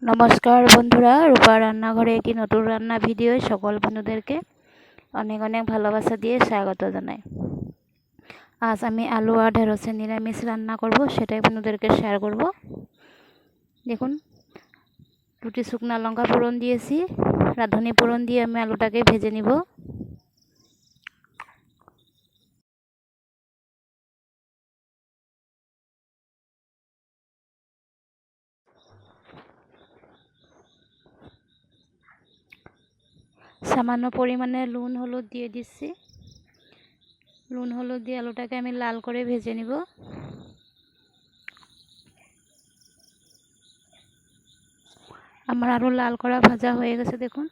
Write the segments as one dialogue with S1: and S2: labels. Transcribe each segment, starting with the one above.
S1: নমস্কার বন্ধুরা, রূপা রান্নাঘরে একটি নতুন রান্না ভিডিও সকল বন্ধুদেরকে অনেক অনেক ভালোবাসা দিয়ে স্বাগত জানাই। আজ আমি আলু আর ঢেঁড়সের নিরামিষ রান্না করব, সেটাই বন্ধুদেরকে শেয়ার করব। দেখুন, দুটি শুকনো লঙ্কা ফোড়ন দিয়েছি, রাঁধুনি ফোড়ন দিয়ে আমি আলুটাকে ভেজে নিব। সামান্য পরিমাণে নুন হলুদ দিয়ে দিচ্ছি। নুন হলুদ দিয়ে আলুটাকে আমি লাল করে ভেজে নিব। আমার আলু লাল করা ভাজা হয়ে গেছে দেখুন।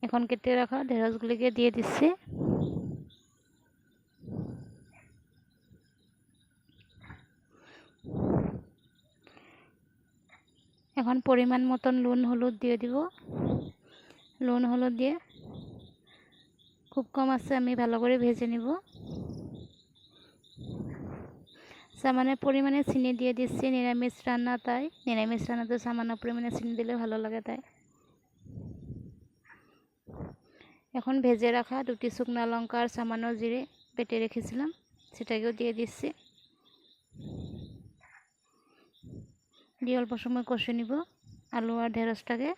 S1: এখন কেটে রাখা ঢেঁড়সগুলিকে দিয়ে দিচ্ছি। এখন পরিমাণ মতন নুন হলুদ দিয়ে দিব। নুন হলুদ দিয়ে খুব কম আছে আমি ভালো করে ভেজে নিব। সামান্য পরিমাণে চিনি দিয়ে দিচ্ছি, নিরামিষ রান্না তাই নিরামিষ রান্নাতে সামান্য পরিমাণে চিনি দিলে ভালো লাগে তাই। এখন ভেজে রাখা দুটি শুকনো লঙ্কা আর সামান্য জিরে বেটে রেখেছিলাম সেটাকেও দিয়ে দিচ্ছি। দিয়ে অল্প সময় কষে নিব আলু আর ঢেঁড়সটাকে।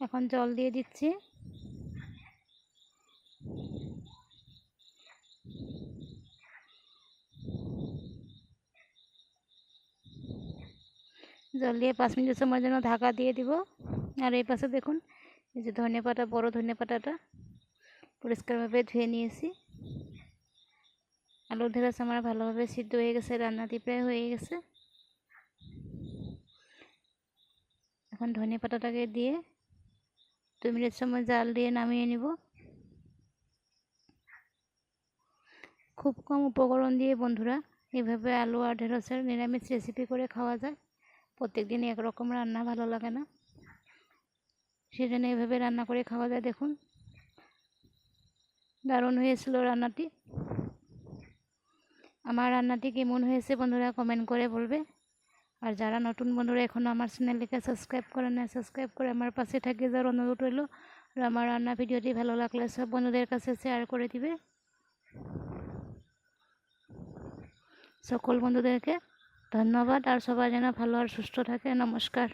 S1: এখন জল দিয়ে দিচ্ছি। জল দিয়ে 5 মিনিট সময়ের জন্য ঢাকা দিয়ে দিব। আর এই পাশে দেখুন, এই যে ধনেপাতা, বড় ধনেপাতাটা পরিষ্কারভাবে ধুয়ে নিয়েছি। আলু ঢেঁড়স আমার ভালোভাবে সিদ্ধ হয়ে গেছে, রান্নাটি প্রায় হয়ে গেছে। এখন ধনেপাতাটাকে দিয়ে 2 মিনিট সময় জাল দিয়ে নামিয়ে নিব। খুব কম উপকরণ দিয়ে বন্ধুরা এভাবে আলু আর ঢেঁড়সের নিরামিষ রেসিপি করে খাওয়া যায়। প্রত্যেকদিন একরকম রান্না ভালো লাগে না, সেজন্য এভাবে রান্না করে খাওয়া যায়। দেখুন, দারুণ হয়েছিল রান্নাটি। আমার রান্নাটি কেমন হয়েছে বন্ধুরা কমেন্ট করে বলবে। আর যারা নতুন বন্ধুরা এখনও আমার চ্যানেলটিকে সাবস্ক্রাইব করে না, সাবস্ক্রাইব করে আমার পাশে থাকে যাওয়ার অনুরোধ রইল। আর আমার রান্না ভিডিওটি ভালো লাগলে সব বন্ধুদের কাছে শেয়ার করে দিবে। সকল বন্ধুদেরকে ধন্যবাদ। আর সবাই যেন ভালো আর সুস্থ থাকে। নমস্কার।